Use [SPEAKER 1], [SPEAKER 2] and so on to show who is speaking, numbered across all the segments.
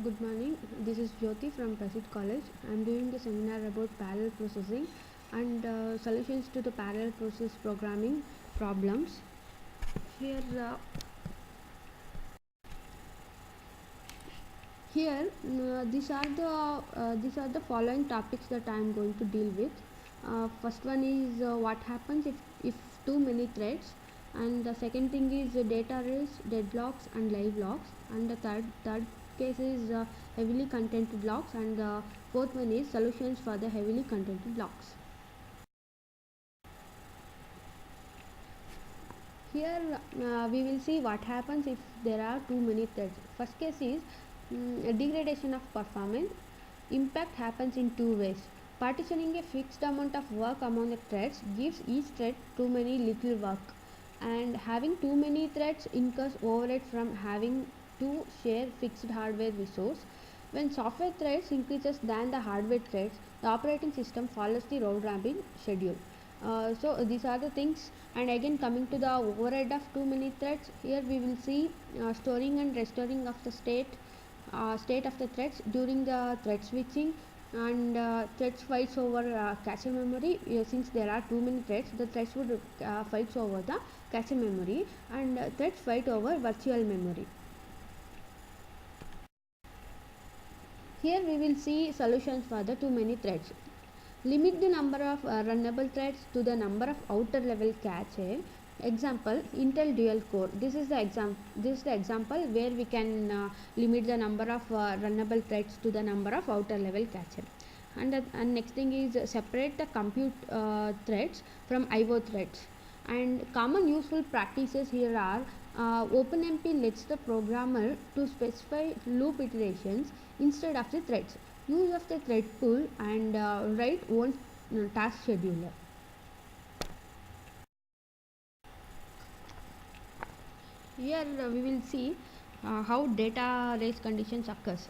[SPEAKER 1] Good morning. This is Jyoti from Prasit College. I am doing a seminar about parallel processing and solutions to the parallel process programming problems. Here, uh, these are the following topics that I am going to deal with. First one is what happens if too many threads, and the second thing is data race, deadlocks, and live logs, and the third case is heavily contented logs, and the fourth one is solutions for the heavily contented logs. Here we will see what happens if there are too many threads. First case is degradation of performance. Impact happens in two ways. Partitioning a fixed amount of work among the threads gives each thread too many little work, and having too many threads incurs overhead from having to share fixed hardware resource. When software threads increases than the hardware threads, the operating system follows the round robin schedule. So these are the things. And again, coming to the overhead of too many threads, here we will see storing and restoring of the state of the threads during the thread switching, and threads fights over cache memory. Since there are too many threads, the threads would fights over the cache memory, and threads fight over virtual memory. Here we will see solutions for the too many threads. Limit the number of runnable threads to the number of outer level cache. Example, Intel dual core. This is the example where we can limit the number of runnable threads to the number of outer level cache. And next thing is separate the compute threads from IO threads. And common useful practices here are OpenMP lets the programmer to specify loop iterations instead of the threads. Use of the thread pool, and write one task scheduler. Here we will see how data race conditions occurs.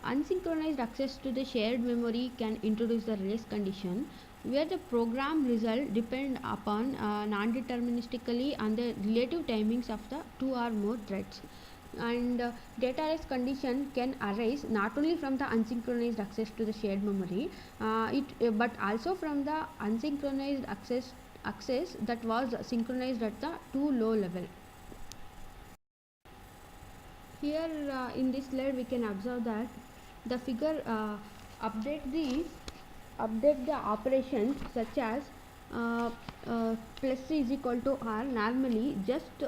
[SPEAKER 1] Unsynchronized access to the shared memory can introduce the race condition, where the program result depend upon non-deterministically on the relative timings of the two or more threads. And data race condition can arise not only from the unsynchronized access to the shared memory, but also from the unsynchronized access that was synchronized at the too low level. Here in this slide we can observe that the figure update the update the operations such as uh, plus c is equal to r. Normally just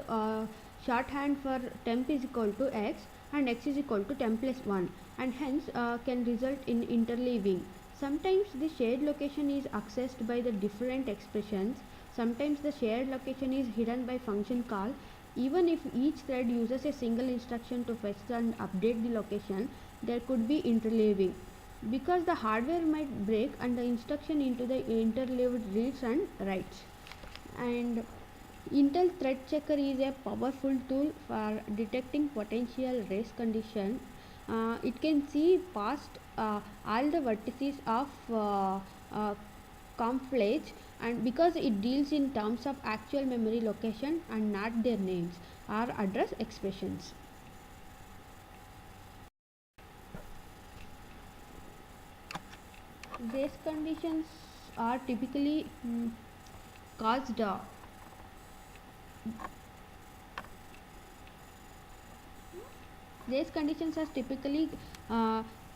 [SPEAKER 1] shorthand for temp is equal to x, and x is equal to temp plus 1, and hence can result in interleaving. Sometimes the shared location is accessed by the different expressions. Sometimes the shared location is hidden by function call. Even if each thread uses a single instruction to fetch and update the location, there could be interleaving, because the hardware might break and the instruction into the interleaved reads and writes. And Intel Thread Checker is a powerful tool for detecting potential race condition. It can see past all the vertices of conflage, and because it deals in terms of actual memory location and not their names or address expressions. These conditions are typically caused these conditions are typically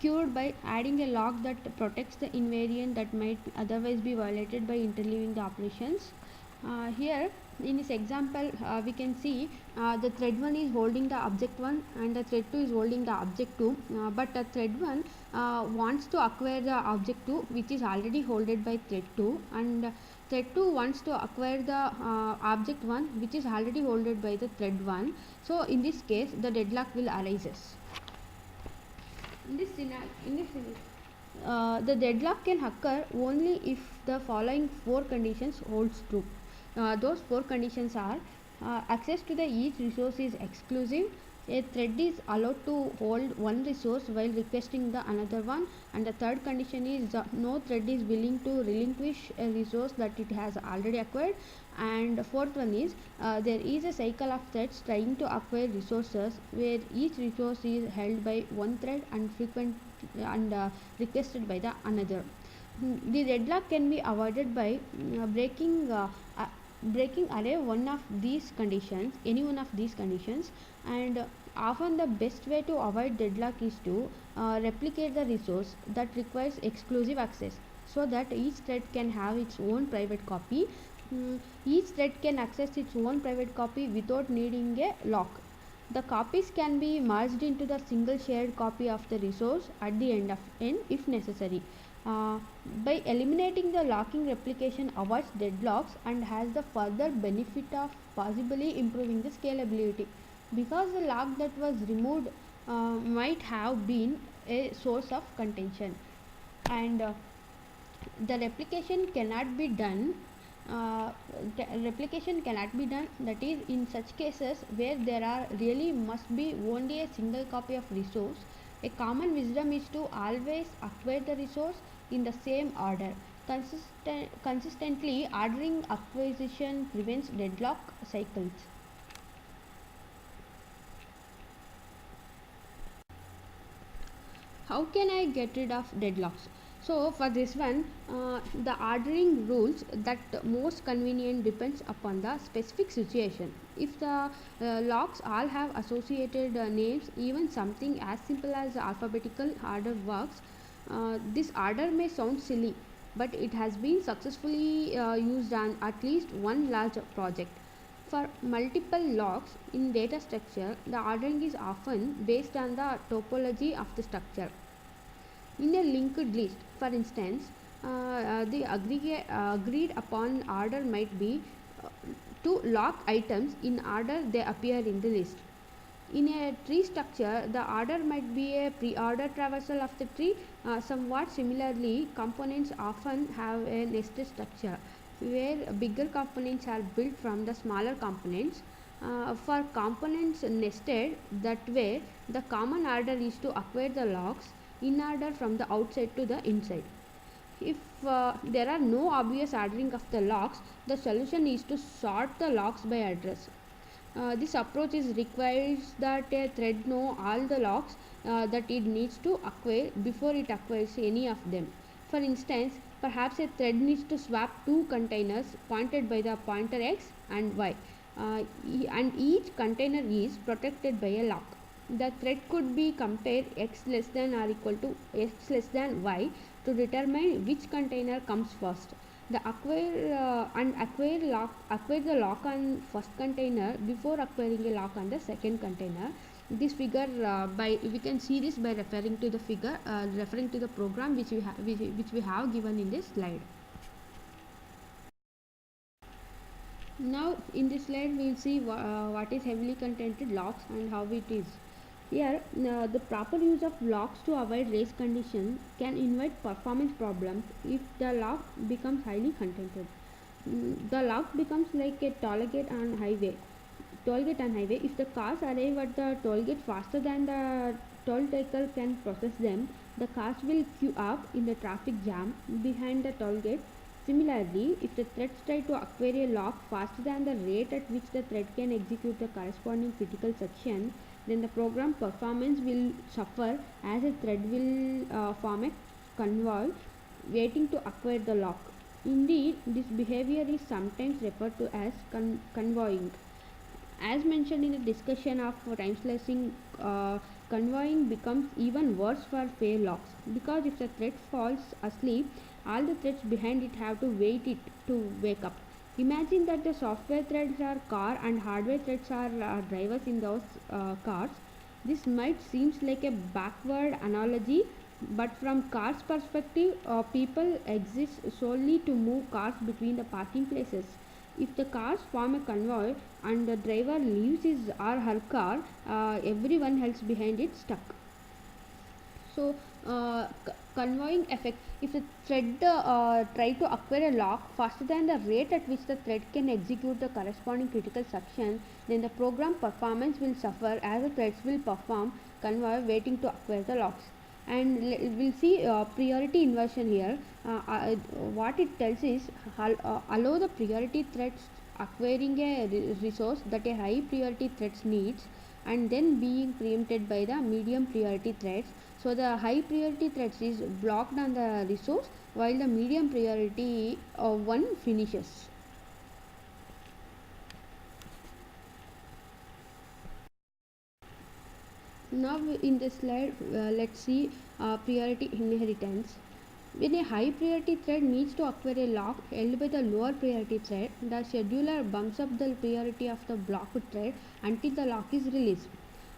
[SPEAKER 1] cured by adding a lock that protects the invariant that might otherwise be violated by interleaving the operations. Here in this example we can see the thread 1 is holding the object 1 and the thread 2 is holding the object 2, but the thread 1 wants to acquire the object 2 which is already holded by thread 2, and thread 2 wants to acquire the object 1 which is already holded by the thread 1. So in this case the deadlock will arises. The deadlock can occur only if the following four conditions holds true. Those four conditions are access to the each resource is exclusive, A thread is allowed to hold one resource while requesting the another one, and the third condition is no thread is willing to relinquish a resource that it has already acquired. And the fourth one is there is a cycle of threads trying to acquire resources where each resource is held by one thread and frequent and requested by the another. The deadlock can be avoided by breaking array one of these conditions, any one of these conditions. And often the best way to avoid deadlock is to replicate the resource that requires exclusive access, so that each thread can have its own private copy. Each thread can access its own private copy without needing a lock. The copies can be merged into the single shared copy of the resource at the end if necessary. Uh, by eliminating the locking, replication avoids deadlocks and has the further benefit of possibly improving the scalability, because the lock that was removed might have been a source of contention. And the uh, replication cannot be done, that is, in such cases where there are really must be only a single copy of resource. A common wisdom is to always acquire the resource in the same order. Consistently ordering acquisition prevents deadlock cycles. How can I get rid of deadlocks? So for this one, the ordering rules that most convenient depends upon the specific situation. If the locks all have associated names, even something as simple as alphabetical order works. This order may sound silly, but it has been successfully used on at least one large project. For multiple locks in data structure, the ordering is often based on the topology of the structure. In a linked list, for instance, the agreed upon order might be uh, to lock items in order they appear in the list. In a tree structure, the order might be a pre-order traversal of the tree. Somewhat similarly, components often have a nested structure where bigger components are built from the smaller components. For components nested that way, the common order is to acquire the locks in order from the outside to the inside. If there are no obvious ordering of the locks, the solution is to sort the locks by address. This approach requires that a thread know all the locks that it needs to acquire before it acquires any of them. For instance, perhaps a thread needs to swap two containers pointed by the pointer x and y, and each container is protected by a lock. The thread could be compared x less than or equal to x less than y to determine which container comes first. The acquire the lock on first container before acquiring a lock on the second container. This figure by we can see this by referring to the figure, referring to the program which we have given in this slide. Now in this slide we will see what is heavily contented locks and how it is. Here, the proper use of locks to avoid race conditions can invite performance problems if the lock becomes highly contented. The lock becomes like a toll gate on highway. If the cars arrive at the toll gate faster than the toll taker can process them, the cars will queue up in the traffic jam behind the toll gate. Similarly, if the threads try to acquire a lock faster than the rate at which the thread can execute the corresponding critical section, then the program performance will suffer, as a thread will form a convoy waiting to acquire the lock. Indeed, this behavior is sometimes referred to as convoying. As mentioned in the discussion of time slicing, convoying becomes even worse for fair locks, because if the thread falls asleep, all the threads behind it have to wait it to wake up. Imagine that the software threads are car and hardware threads are drivers in those cars. This might seems like a backward analogy, but from cars perspective, people exist solely to move cars between the parking places. If the cars form a convoy and the driver leaves his or her car, everyone else behind it stuck. So conveying effect. If the thread try to acquire a lock faster than the rate at which the thread can execute the corresponding critical section, then the program performance will suffer as the threads will perform convoy waiting to acquire the locks. And we'll see priority inversion here. What it tells is allow the priority threads acquiring a resource that a high priority threads needs and then being preempted by the medium priority threads. So the high priority threads is blocked on the resource while the medium priority one finishes. Now in this slide, let's see priority inheritance. When a high priority thread needs to acquire a lock held by the lower priority thread, the scheduler bumps up the priority of the blocked thread until the lock is released.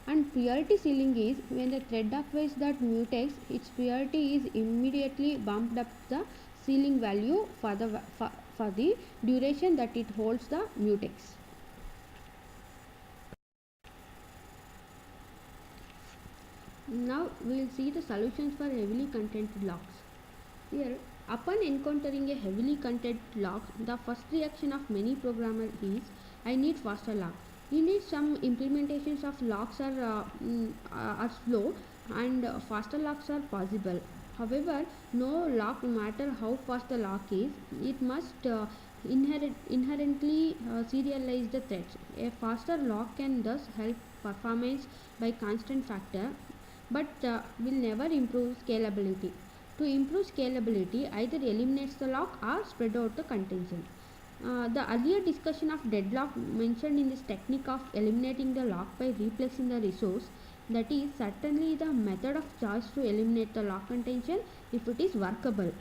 [SPEAKER 1] And priority ceiling is when the thread acquires that mutex, its priority is immediately bumped up the ceiling value for the duration that it holds the mutex. Now we will see the solutions for heavily contented locks. Here, upon encountering a heavily contented lock, the first reaction of many programmers is, I need faster lock. Indeed, some implementations of locks are slow and faster locks are possible. However, no lock, no matter how fast the lock is, it must inherently serialize the threads. A faster lock can thus help performance by constant factor, but will never improve scalability. To improve scalability, either eliminates the lock or spread out the contention. The earlier discussion of deadlock mentioned in this technique of eliminating the lock by replacing the resource, that is certainly the method of choice to eliminate the lock contention if it is workable.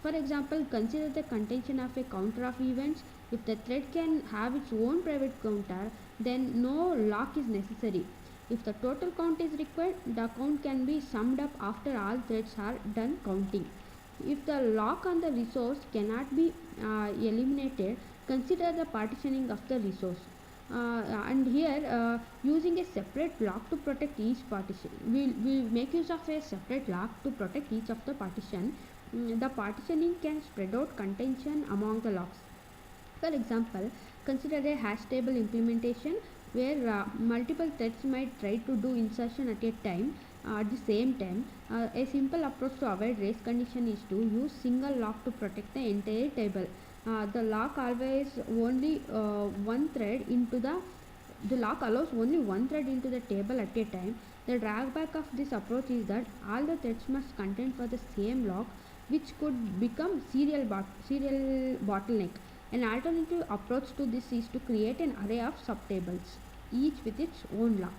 [SPEAKER 1] For example, consider the contention of a counter of events. If the thread can have its own private counter, then no lock is necessary. If the total count is required, the count can be summed up after all threads are done counting. If the lock on the resource cannot be eliminated, consider the partitioning of the resource. And here using a separate lock to protect each partition. We make use of a separate lock to protect each of the partition. The partitioning can spread out contention among the locks. For example, consider a hash table implementation where multiple threads might try to do insertion at a time at the same time. A simple approach to avoid race condition is to use single lock to protect the entire table. The lock always only one thread into the lock allows only one thread into the table at a time. The drawback of this approach is that all the threads must contend for the same lock, which could become serial bottleneck. An alternative approach to this is to create an array of subtables, each with its own lock.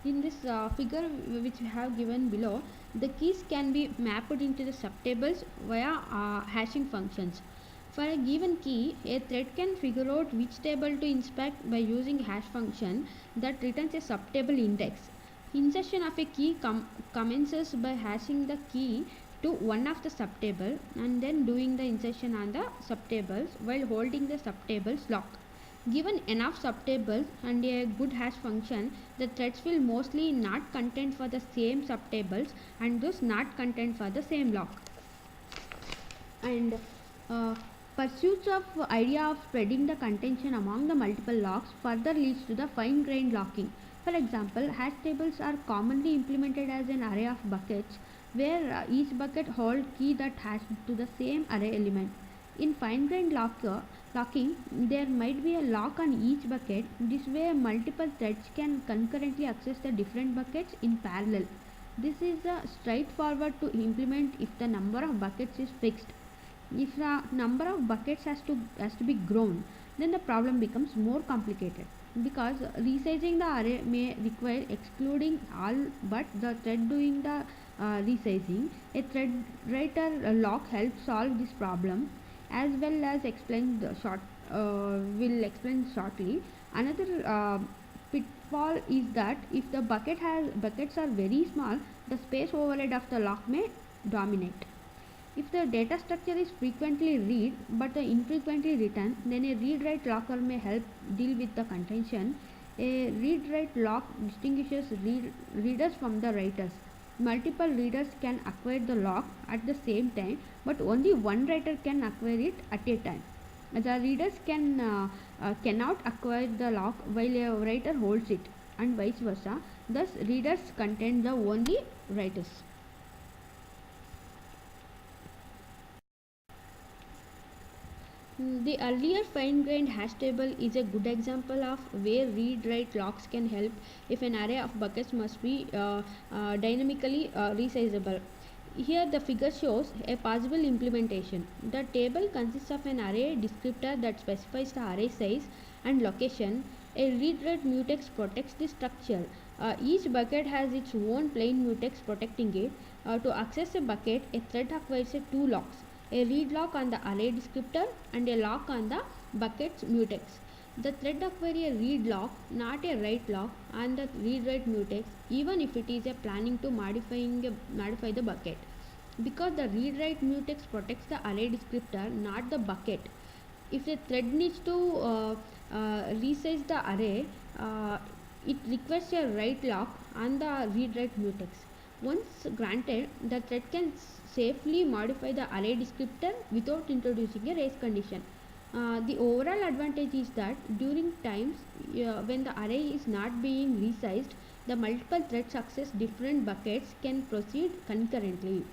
[SPEAKER 1] In this figure which we have given below, the keys can be mapped into the subtables via hashing functions. For a given key, a thread can figure out which table to inspect by using hash function that returns a subtable index. Insertion of a key commences by hashing the key to one of the subtable and then doing the insertion on the subtables while holding the subtables lock. Given enough subtables and a good hash function, the threads will mostly not contend for the same subtables and thus not contend for the same lock. And pursuits of idea of spreading the contention among the multiple locks further leads to the fine-grained locking. For example, hash tables are commonly implemented as an array of buckets where each bucket holds key that hash to the same array element. In fine-grained locking, there might be a lock on each bucket. This way, multiple threads can concurrently access the different buckets in parallel. This is straightforward to implement if the number of buckets is fixed. If the number of buckets has to be grown, then the problem becomes more complicated, because resizing the array may require excluding all but the thread doing the resizing. A thread writer lock helps solve this problem, as well as will explain shortly. Another pitfall is that if the buckets are very small, the space overhead of the lock may dominate. If the data structure is frequently read but infrequently written, then a read-write locker may help deal with the contention. A read-write lock distinguishes readers from the writers. Multiple readers can acquire the lock at the same time, but only one writer can acquire it at a time. The readers cannot acquire the lock while a writer holds it, and vice versa. Thus, readers contain the only writers. The earlier fine-grained hash table is a good example of where read-write locks can help if an array of buckets must be dynamically resizable. Here the figure shows a possible implementation. The table consists of an array descriptor that specifies the array size and location. A read-write mutex protects the structure. Each bucket has its own plain mutex protecting it. To access a bucket, a thread acquires two locks, a read lock on the array descriptor and a lock on the bucket's mutex. The thread acquires a read lock, not a write lock, on the read write mutex, even if it is a planning to modify the bucket. Because the read write mutex protects the array descriptor, not the bucket. If the thread needs to resize the array, it requires a write lock on the read write mutex. Once granted, the thread can safely modify the array descriptor without introducing a race condition. The overall advantage is that during times when the array is not being resized, the multiple threads access different buckets can proceed concurrently.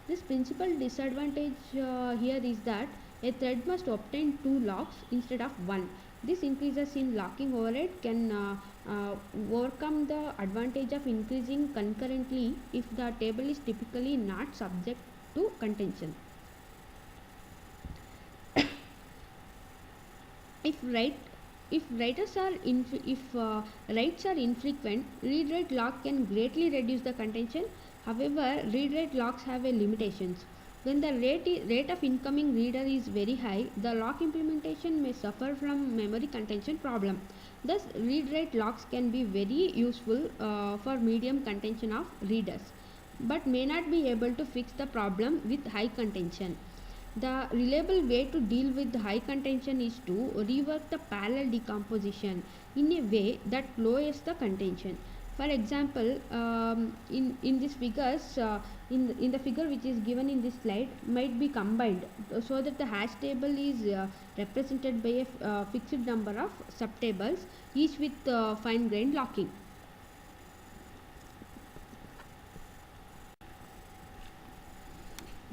[SPEAKER 1] This principal disadvantage here is that a thread must obtain two locks instead of one. This increases in locking overhead can overcome the advantage of increasing concurrently if the table is typically not subject to contention. If write if writers are if writes are infrequent, read-write lock can greatly reduce the contention. However, read-write locks have a limitations. When the rate of incoming reader is very high, the lock implementation may suffer from memory contention problem. Thus, read-write locks can be very useful for medium contention of readers, but may not be able to fix the problem with high contention. The reliable way to deal with high contention is to rework the parallel decomposition in a way that lowers the contention. For example, in these figures, in the figure which is given in this slide, might be combined so that the hash table is represented by a fixed number of subtables, each with fine-grained locking.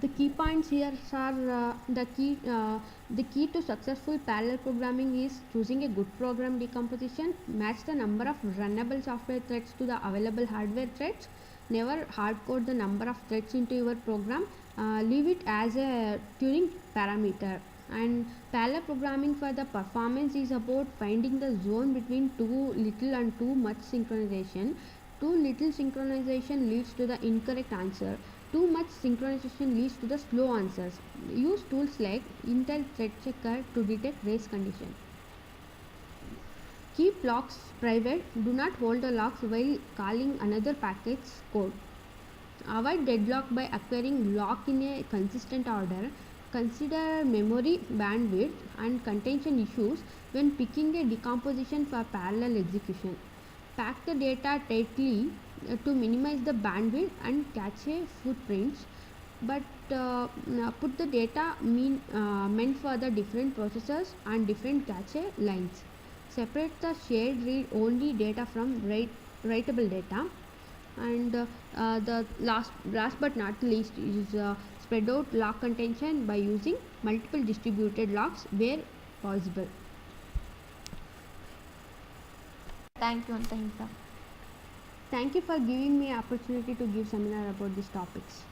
[SPEAKER 1] The key points here are the key to successful parallel programming is choosing a good program decomposition, match the number of runnable software threads to the available hardware threads, never hardcode the number of threads into your program, leave it as a Turing parameter. And parallel programming for the performance is about finding the zone between too little and too much synchronization. Too little synchronization leads to the incorrect answer. Too much synchronization leads to the slow answers. Use tools like Intel Thread Checker to detect race condition. Keep locks private. Do not hold the locks while calling another packet's code. Avoid deadlock by acquiring lock in a consistent order. Consider memory, bandwidth, and contention issues when picking a decomposition for parallel execution. Pack the data tightly to minimize the bandwidth and cache footprints, but put the data meant for the different processors and different cache lines. Separate the shared read only data from writable data. And the last but not least is spread out lock contention by using multiple distributed locks where possible.
[SPEAKER 2] Thank you, Antahisa.
[SPEAKER 1] Thank you for giving me opportunity to give seminar about these topics.